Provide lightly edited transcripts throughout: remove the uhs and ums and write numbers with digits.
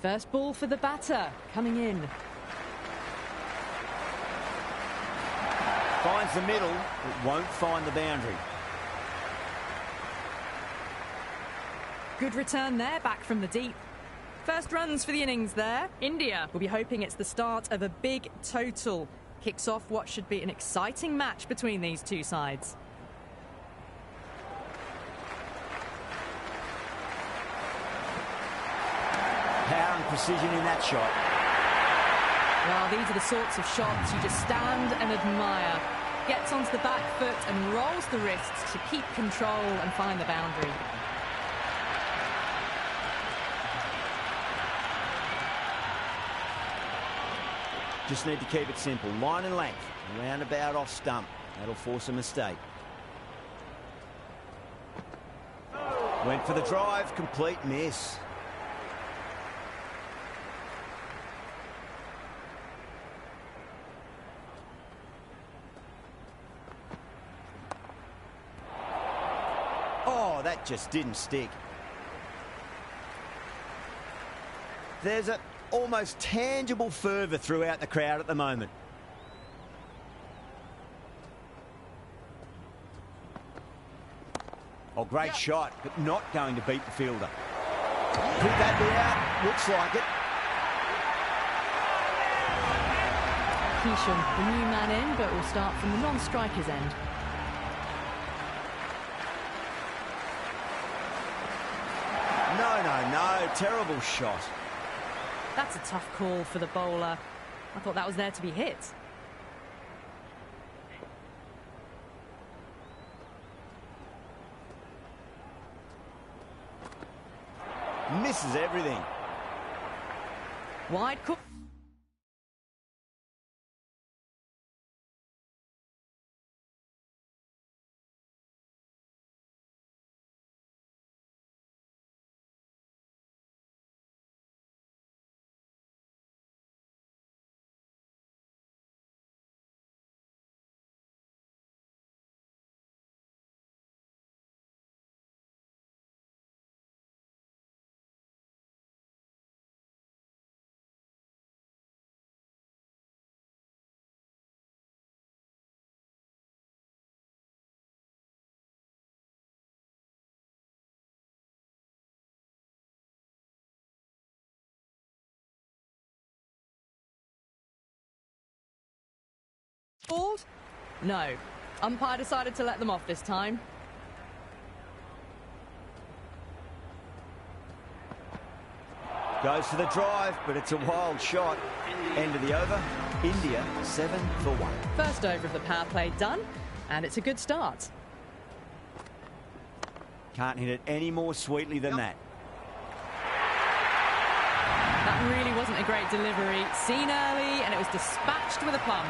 First ball for the batter, coming in. Finds the middle, but won't find the boundary. Good return there, back from the deep. First runs for the innings there. India will be hoping it's the start of a big total. Kicks off what should be an exciting match between these two sides. Power and precision in that shot. Well, these are the sorts of shots you just stand and admire. Gets onto the back foot and rolls the wrists to keep control and find the boundary. Just need to keep it simple. Line and length. Roundabout off stump. That'll force a mistake. Went for the drive. Complete miss. Oh, that just didn't stick. There's a almost tangible fervour throughout the crowd at the moment. Oh, great shot, but not going to beat the fielder. Could that be out? Looks like it. Keesham, the new man in, but will start from the non-striker's end. No, terrible shot. That's a tough call for the bowler. I thought that was there to be hit. Misses everything. Wide call. Balled? No. Umpire decided to let them off this time. Goes for the drive, but it's a wild shot. End of the over. India 7 for 1. First over of the power play done, and it's a good start. Can't hit it any more sweetly than that. That really wasn't a great delivery. Seen early, and it was dispatched with a plum.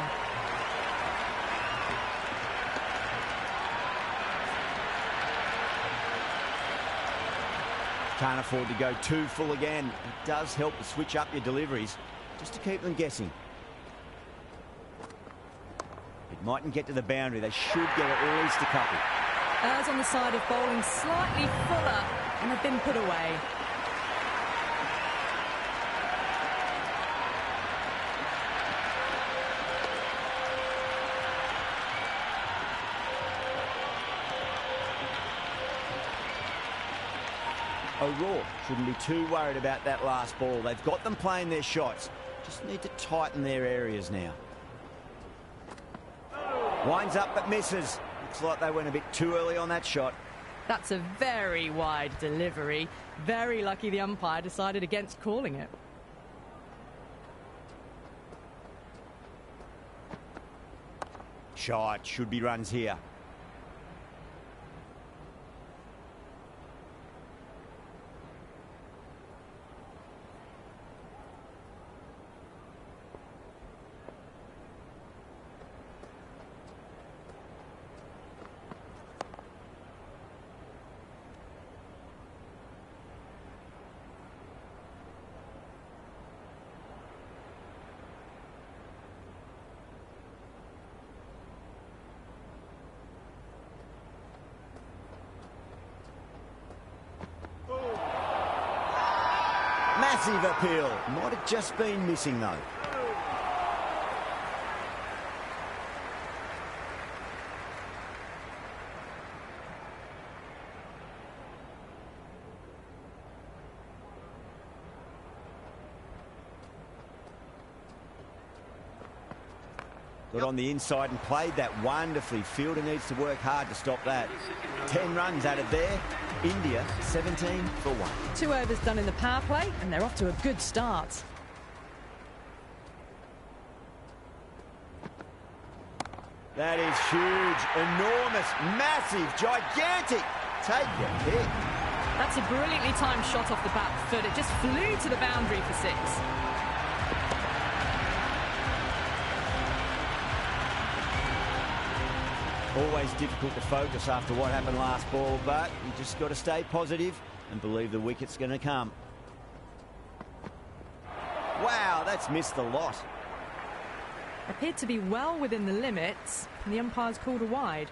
Can't afford to go too full again. It does help to switch up your deliveries, just to keep them guessing. It mightn't get to the boundary. They should get at least a couple. Errs on the side of bowling slightly fuller, and have been put away. O'Rourke shouldn't be too worried about that last ball. They've got them playing their shots. Just need to tighten their areas now. Winds up but misses. Looks like they went a bit too early on that shot. That's a very wide delivery. Very lucky the umpire decided against calling it. Shot. Should be runs here. Massive appeal. Might have just been missing, though. Got on the inside and played that wonderfully. Fielder needs to work hard to stop that. 10 runs added there. India 17 for 1. 2 overs done in the power play, and they're off to a good start. That is huge, enormous, massive, gigantic. Take your pick. That's a brilliantly timed shot off the back foot. It just flew to the boundary for 6. Always difficult to focus after what happened last ball, but you just got to stay positive and believe the wicket's going to come. Wow, that's missed a lot. Appeared to be well within the limits, and the umpire's called a wide.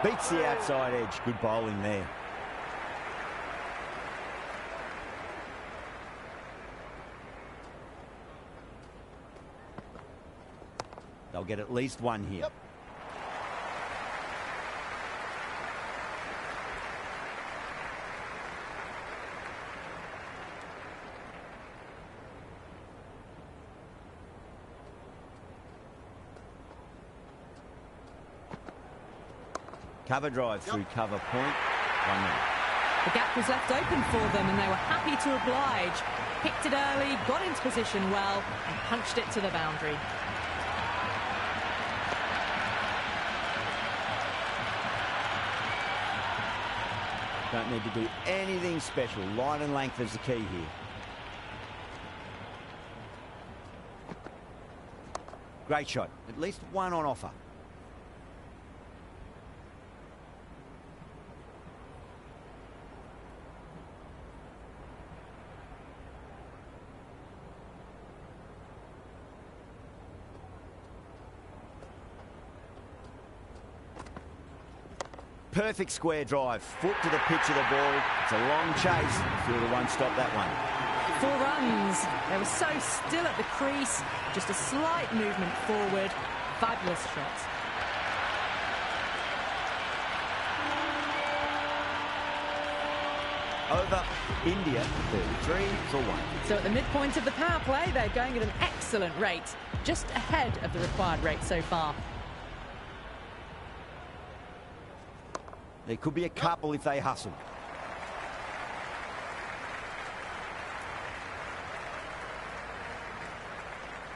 Beats the outside edge. Good bowling there. They'll get at least one here. Yep. Cover drive through cover point. 1 minute. The gap was left open for them, and they were happy to oblige. Picked it early, got into position well, and punched it to the boundary. Don't need to do anything special. Line and length is the key here. Great shot. At least one on offer. Perfect square drive. Foot to the pitch of the ball. It's a long chase. Fielder won't stop that one. 4 runs. They were so still at the crease. Just a slight movement forward. Fabulous shot. Over India, 33 for 1. So at the midpoint of the power play, they're going at an excellent rate. Just ahead of the required rate so far. There could be a couple if they hustle.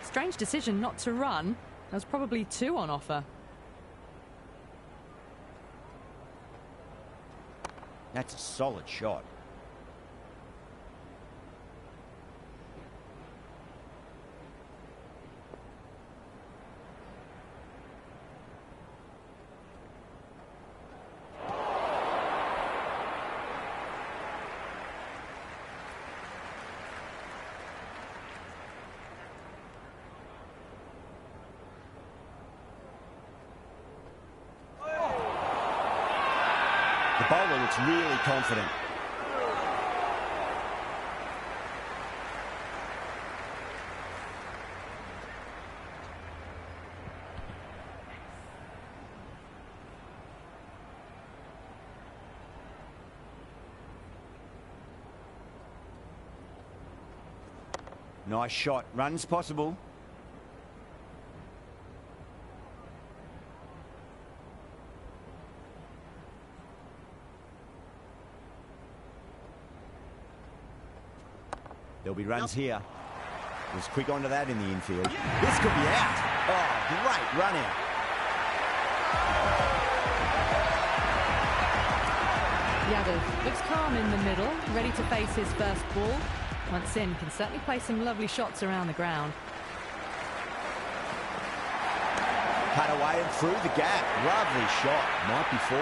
Strange decision not to run. There was probably 2 on offer. That's a solid shot. The bowler looks really confident. Nice shot. Runs possible. There'll be runs here. Was quick onto that in the infield. This could be out. Oh, great run out. Yadav looks calm in the middle, ready to face his first ball. Once in, can certainly play some lovely shots around the ground. Cut away and through the gap. Lovely shot. Might be 4.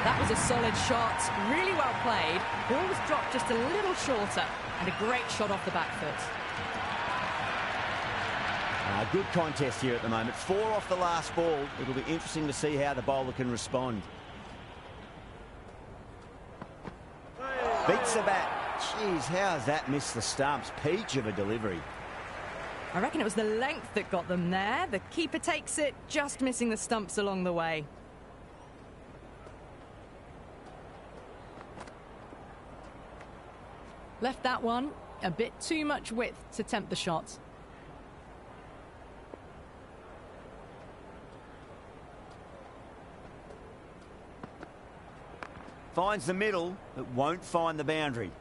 That was a solid shot, really well played. Ball was dropped just a little shorter, and a great shot off the back foot. Good contest here at the moment. 4 off the last ball. It'll be interesting to see how the bowler can respond. Beats the bat. Jeez, how has that missed the stumps? Peach of a delivery. I reckon it was the length that got them there. The keeper takes it, just missing the stumps along the way. Left that one a bit too much width to tempt the shot. Finds the middle, but won't find the boundary.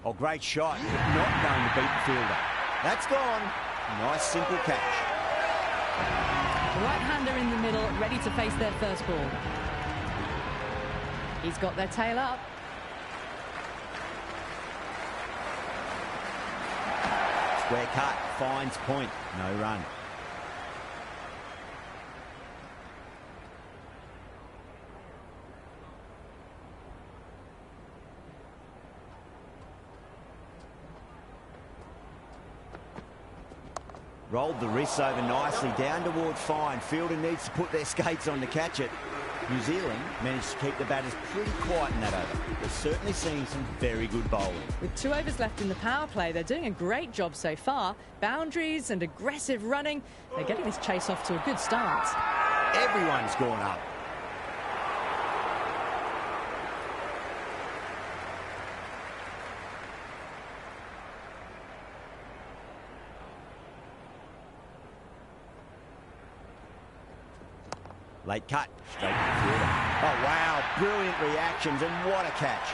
Oh, great shot. Not going to beat the fielder. That's gone. Nice, simple catch. The right-hander in the middle, ready to face their first ball. He's got their tail up. Square cut, finds point. No run. Rolled the wrists over nicely, down toward fine. Fielder needs to put their skates on to catch it. New Zealand managed to keep the batters pretty quiet in that over. They're certainly seeing some very good bowling. With 2 overs left in the power play, they're doing a great job so far. Boundaries and aggressive running. They're getting this chase off to a good start. Everyone's gone up. Late cut, straight to the fielder. Oh, wow, brilliant reactions, and what a catch.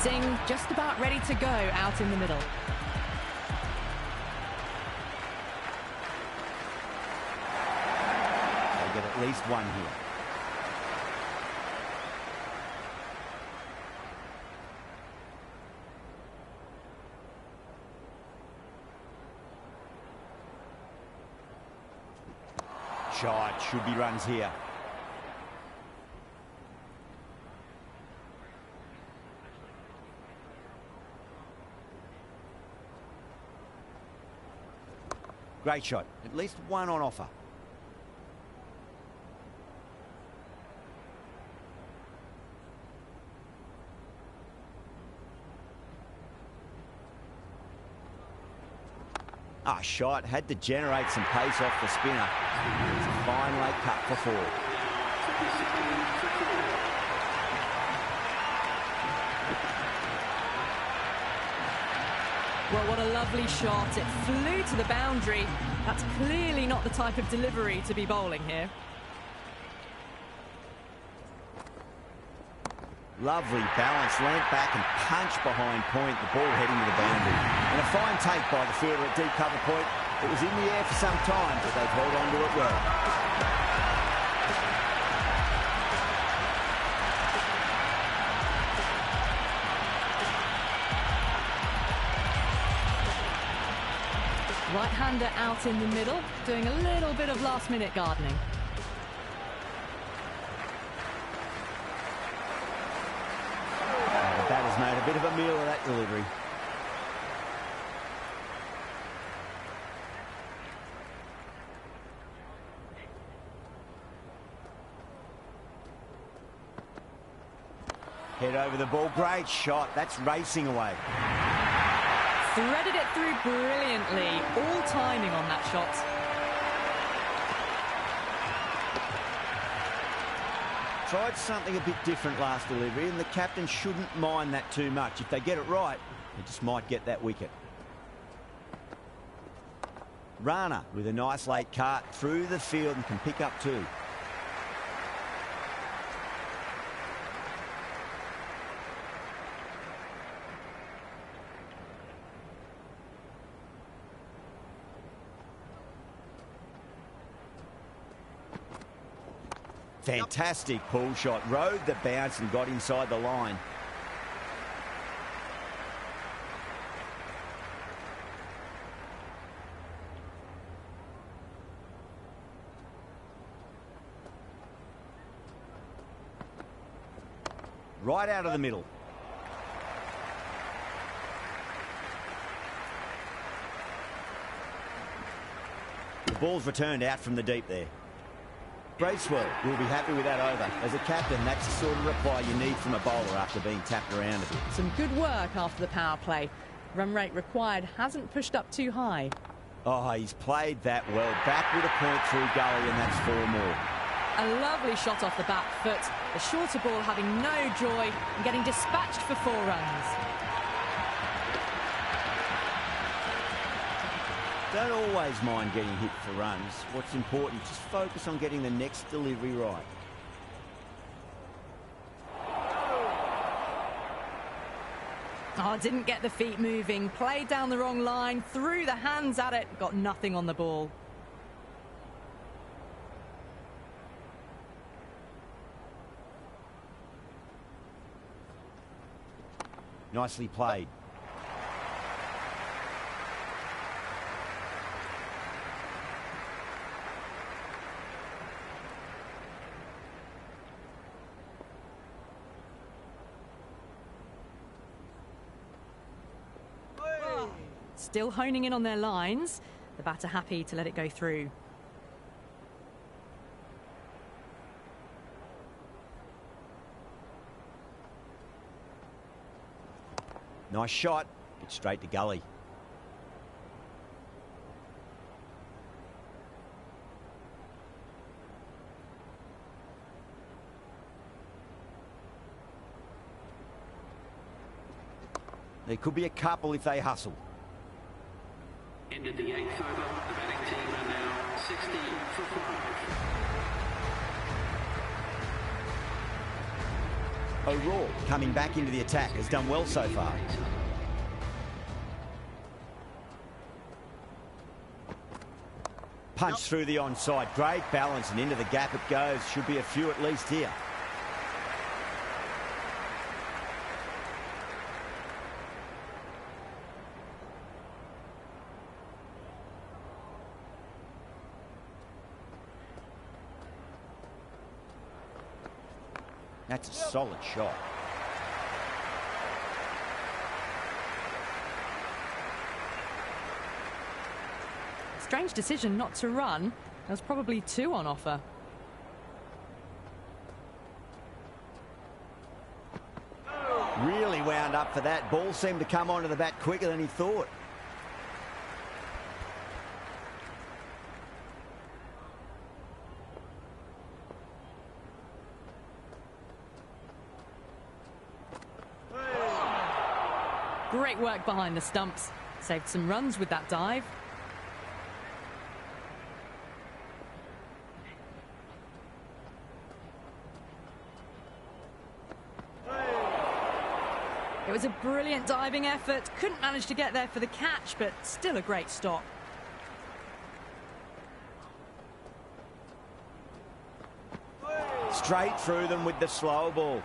Singh just about ready to go out in the middle. They get at least one here. Shot, should be runs here. Great shot, at least one on offer. Shot, had to generate some pace off the spinner. It's a fine late cut for 4. Well, what a lovely shot. It flew to the boundary. That's clearly not the type of delivery to be bowling here. Lovely balance, leant back and punched behind point, the ball heading to the boundary. And a fine take by the fielder at deep cover point. It was in the air for some time, but they've held on to it well. Right-hander out in the middle, doing a little bit of last-minute gardening. The batter's made a bit of a meal of that delivery. Head over the ball, great shot. That's racing away. Threaded it through brilliantly. All timing on that shot. Tried something a bit different last delivery, and the captain shouldn't mind that too much. If they get it right, they just might get that wicket. Rana with a nice late cut through the field and can pick up 2. Fantastic pull shot, rode the bounce and got inside the line. right out of the middle. The ball's returned out from the deep there. Bracewell will be happy with that over. As a captain, that's the sort of reply you need from a bowler after being tapped around a bit. Some good work after the power play. Run rate required hasn't pushed up too high. Oh, he's played that well. Back with a point through gully, and that's 4 more. A lovely shot off the back foot. The shorter ball having no joy and getting dispatched for 4 runs. Don't always mind getting hit for runs. What's important, just focus on getting the next delivery right. Oh, didn't get the feet moving. Played down the wrong line, threw the hands at it, got nothing on the ball. Nicely played. Still honing in on their lines. The batter happy to let it go through. Nice shot. It's straight to gully. There could be a couple if they hustle. Ended the 8th over. The batting team are now 60 for 5. O'Rourke coming back into the attack has done well so far. Punch through the onside. Great balance and into the gap it goes. Should be a few at least here. That's a solid shot. Strange decision not to run. There was probably 2 on offer. Really wound up for that. Ball seemed to come onto the bat quicker than he thought. Great work behind the stumps. Saved some runs with that dive. It was a brilliant diving effort. Couldn't manage to get there for the catch, but still a great stop. Straight through them with the slow ball.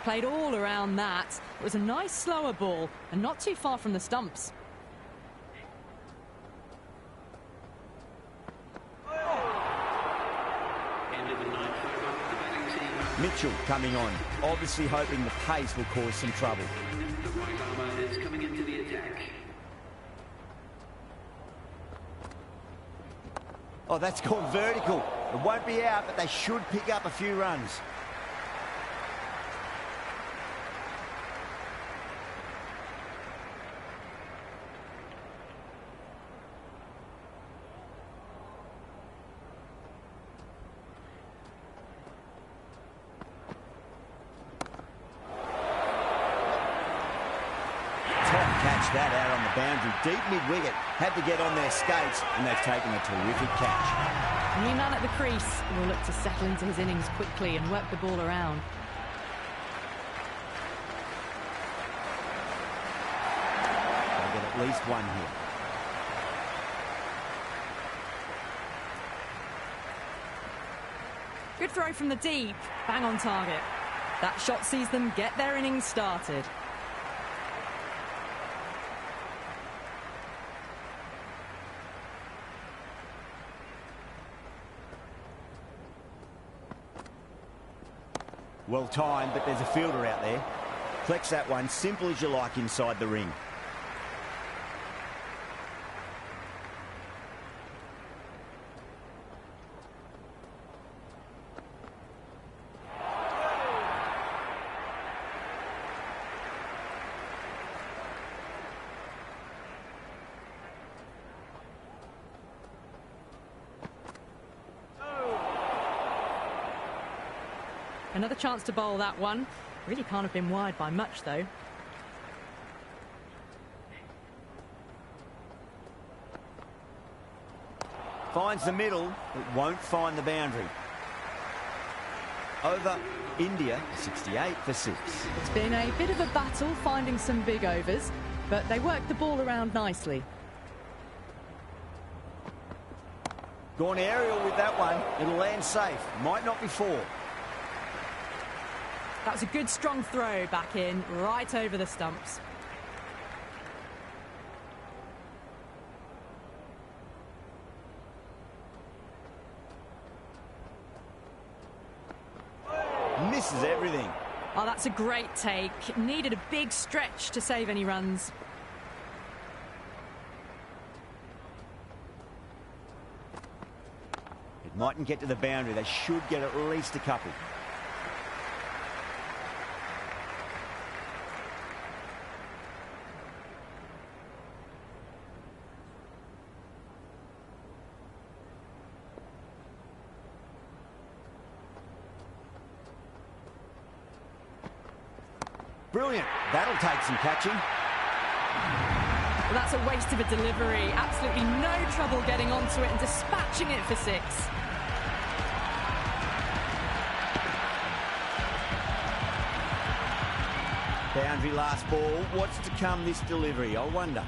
Played all around that. It was a nice slower ball and not too far from the stumps. Mitchell coming on, obviously hoping the pace will cause some trouble. The right armour is coming into the attack. Oh, that's called vertical. It won't be out, but they should pick up a few runs. Catch that out on the boundary, deep mid-wicket, had to get on their skates, and they've taken a terrific catch. New man at the crease will look to settle into his innings quickly and work the ball around. They'll get at least one here. Good throw from the deep, bang on target. That shot sees them get their innings started. Well timed, but there's a fielder out there. Collects that one, simple as you like, inside the ring. Another chance to bowl that one. Really can't have been wide by much, though. Finds the middle, but won't find the boundary. Over India, 68 for 6. It's been a bit of a battle finding some big overs, but they worked the ball around nicely. Gone aerial with that one. It'll land safe. Might not be 4. That was a good strong throw back in, right over the stumps. Misses everything. Oh, that's a great take. Needed a big stretch to save any runs. It mightn't get to the boundary. They should get at least a couple. Brilliant. That'll take some catching. Well, that's a waste of a delivery. Absolutely no trouble getting onto it and dispatching it for 6. Boundary last ball. What's to come this delivery? I wonder.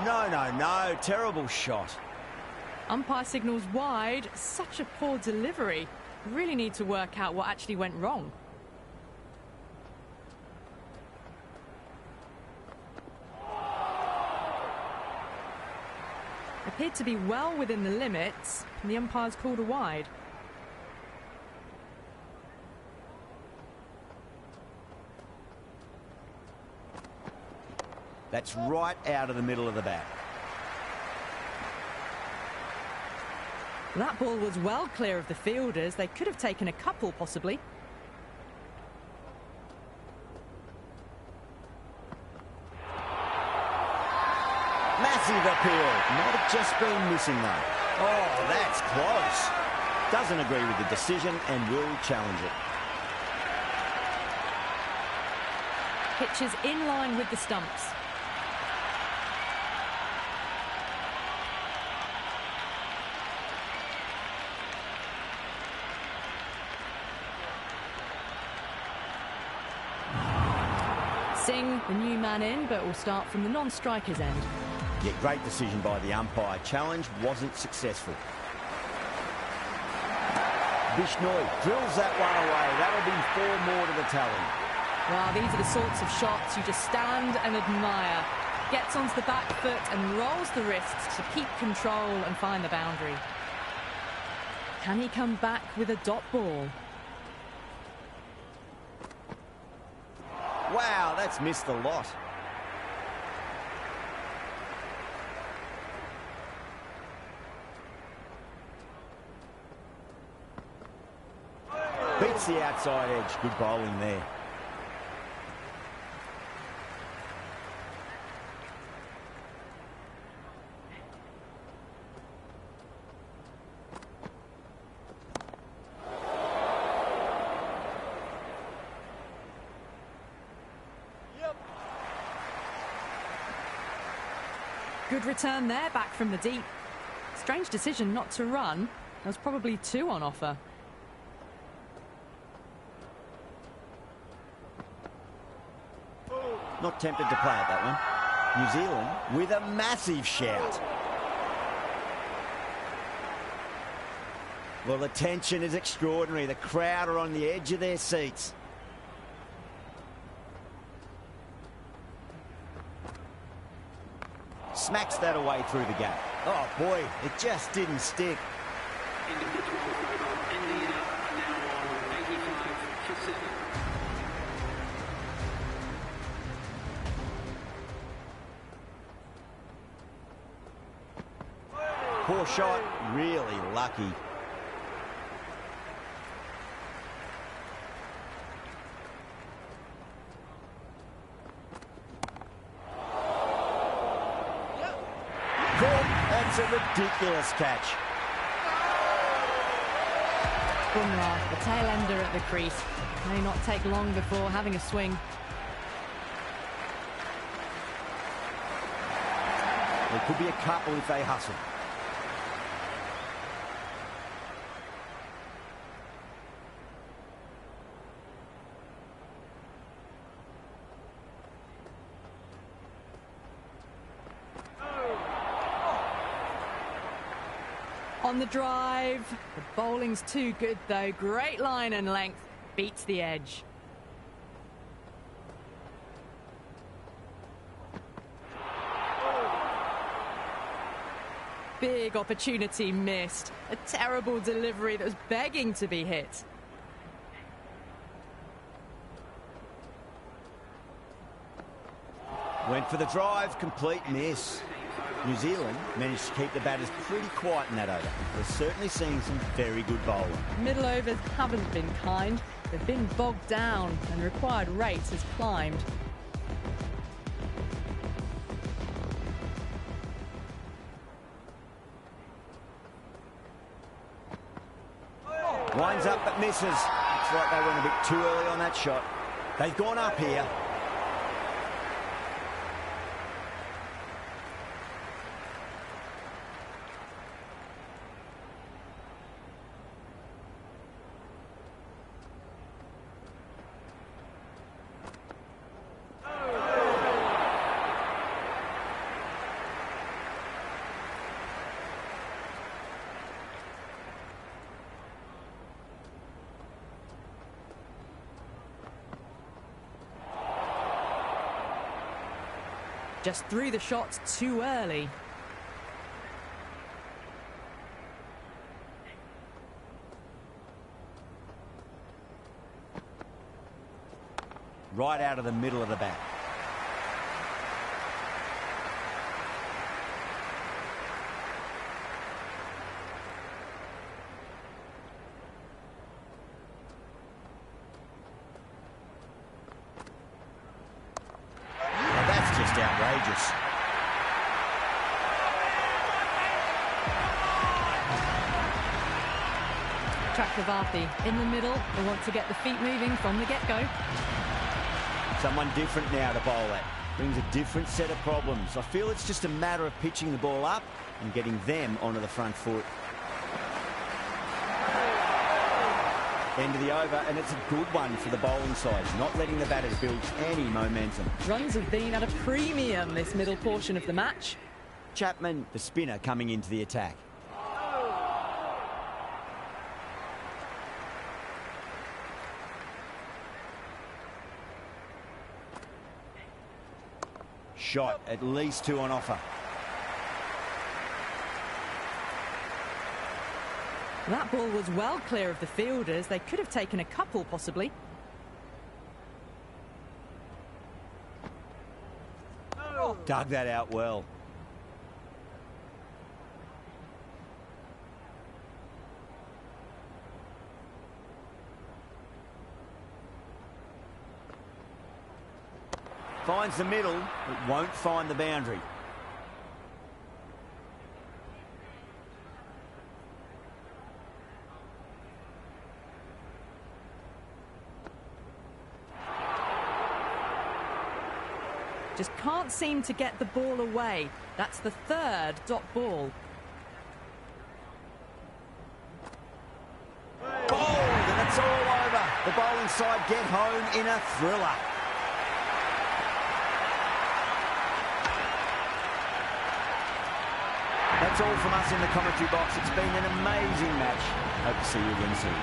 No. Terrible shot. Umpire signals wide. Such a poor delivery. Really need to work out what actually went wrong. Appeared to be well within the limits, and the umpire's called a wide. That's right out of the middle of the bat. That ball was well clear of the fielders. They could have taken a couple, possibly. Massive appeal. Might have just been missing, though. Oh, that's close. Doesn't agree with the decision and will challenge it. Pitches in line with the stumps. Singh, the new man in, but will start from the non-striker's end. Yeah, great decision by the umpire. Challenge wasn't successful. Bishnoi drills that one away. That'll be 4 more to the tally. Wow, these are the sorts of shots you just stand and admire. Gets onto the back foot and rolls the wrists to keep control and find the boundary. Can he come back with a dot ball? Wow, that's missed a lot. Beats the outside edge. Good bowling there. Good return there, back from the deep. Strange decision not to run. There was probably 2 on offer. Not tempted to play at that one. New Zealand with a massive shout. Well, the tension is extraordinary. The crowd are on the edge of their seats. Smacks that away through the gap. Oh, boy, it just didn't stick. End of the 12th over. India are now on 85 for 7. Poor shot, really lucky. That's a ridiculous catch. Bumrah, the tail ender at the crease. May not take long before having a swing. There could be a couple if they hustle. On the drive. The bowling's too good, though. Great line and length. Beats the edge. Big opportunity missed. A terrible delivery that was begging to be hit. Went for the drive, complete miss. New Zealand managed to keep the batters pretty quiet in that over. They're certainly seeing some very good bowling. Middle overs haven't been kind. They've been bogged down and required rate has climbed. Winds up but misses. Looks like they went a bit too early on that shot. They've gone up here. Just threw the shots too early. Right out of the middle of the bat. Outrageous. Chakravarthy in the middle. They want to get the feet moving from the get-go. Someone different now to bowl at. Brings a different set of problems. I feel it's just a matter of pitching the ball up and getting them onto the front foot. End of the over, and it's a good one for the bowling side, not letting the batters build any momentum. Runs have been at a premium this middle portion of the match. Chapman, the spinner, coming into the attack. Shot, at least 2 on offer. That ball was well clear of the fielders. They could have taken a couple, possibly. Dug that out well. Finds the middle, but won't find the boundary. Just can't seem to get the ball away. That's the 3rd dot ball. Bowled, and it's all over. The bowling side get home in a thriller. That's all from us in the commentary box. It's been an amazing match. Hope to see you again soon.